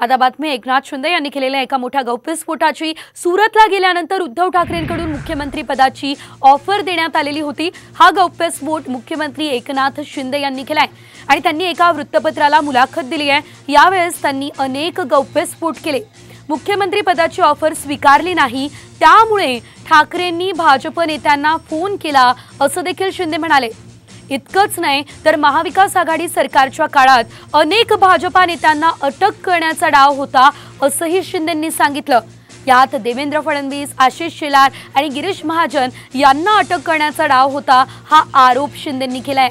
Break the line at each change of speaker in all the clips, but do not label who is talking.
आता बातमी एकनाथ शिंदे यांनी केलेल्या एका मोठ्या गौप्यस्फोटाची। सुरतला गेल्यानंतर उद्धव ठाकरेंकडून मुख्यमंत्री पदाची ऑफर देण्यात आलेली होती। हा गौप्यस्फोट मुख्यमंत्री एकनाथ शिंदे यांनी केलाय आणि त्यांनी एका वृत्तपत्राला मुलाखत दिली आहे। यावेळेस त्यांनी अनेक गौप्यस्फोट केले। मुख्यमंत्री पदाची ऑफर स्वीकारली नाही, त्यामुळे ठाकरेंनी भाजप नेत्यांना फोन केला असं देखील शिंदे म्हणाले। इतकंच नाही तर महाविकास आघाडी सरकारच्या काळात अनेक भाजपा नेत्यांना अटक करण्याचा डाव होता असंही शिंदेंनी सांगितलं। यात देवेंद्र फडणवीस, आशिष शेलार आणि गिरीश महाजन यांना अटक करण्याचा डाव होता, हा आरोप शिंदेंनी केलाय।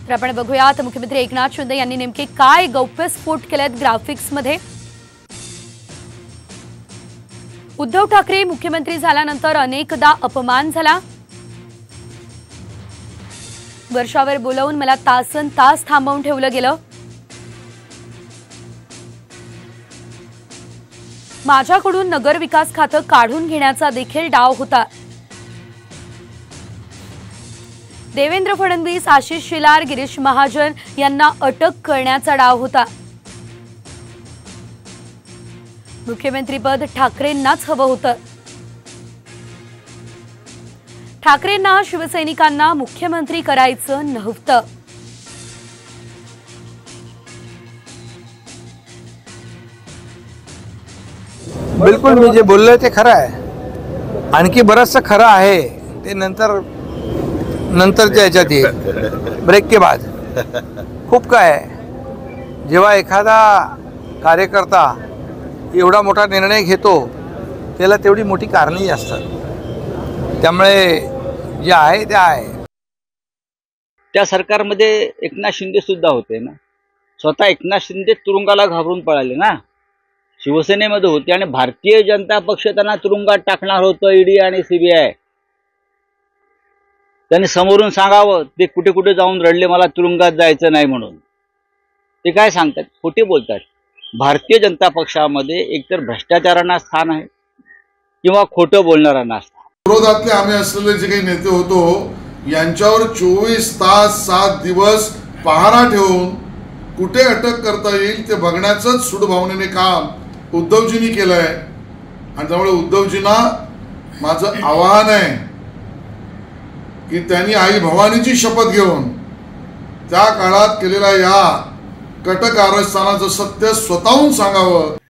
तर आपण बघूयात मुख्यमंत्री एकनाथ शिंदे यांनी नेमके काय गौप्यस्फोट केलेत ग्राफिक्स मध्ये। उद्धव ठाकरे मुख्यमंत्री झाल्यानंतर अनेकदा अपमान झाला। वर्षावर बोलावून मला तासन तास थांबवून ठेवलं गेलं। माझ्याकडून नगर विकास खातं काढून घेण्याचा देखील डाव होता। देवेंद्र फडणवीस, आशिष शेलार, गिरीश महाजन यांना अटक करण्याचा डाव होता। मुख्यमंत्रीपद ठाकरेंनाच हवं होतं। ठाकरेंना शिवसैनिकांना मुख्यमंत्री करायचं नव्हतं।
बिल्कुल मी जे बोललोय ते खरं आहे। आणखी बरंचसं खरं आहे ते नंतरच्या याच्यात येईल, ब्रेक के बाद। खूप काय आहे, जेव्हा एखादा कार्यकर्ता एवढा मोठा निर्णय घेतो त्याला तेवढी मोठी कारणंही असतात। त्यामुळे जे आहे ते आहे।
त्या सरकारमध्ये एकनाथ शिंदे सुद्धा होते ना। स्वतः एकनाथ शिंदे तुरुंगाला घाबरून पळाले ना। शिवसेनेमध्ये होते आणि भारतीय जनता पक्ष त्यांना तुरुंगात टाकणार होतं, ईडी आणि सीबीआय। त्यांनी समोरून सांगावं, ते कुठे कुठे जाऊन रडले मला तुरुंगात जायचं नाही म्हणून। ते काय सांगतात, खोटे बोलतात। भारतीय जनता पक्षामध्ये एकतर भ्रष्टाचारांना स्थान आहे किंवा खोटं बोलणाऱ्यांना स्थान।
विरोधातले आम्ही असलेले जे काही नेते होतो यांच्यावर 24 तास 7 दिवस पहारा ठेवून कुठे अटक करता येईल ते बघण्याचं सूडभावनेने काम उद्धवजींनी केलंय। आणि त्यामुळे उद्धवजींना माझं आवाहन आहे की त्यांनी आई भवानीची शपथ घेऊन त्या काळात केलेल्या या कटकारस्थानाचं सत्य स्वतःहून सांगावं।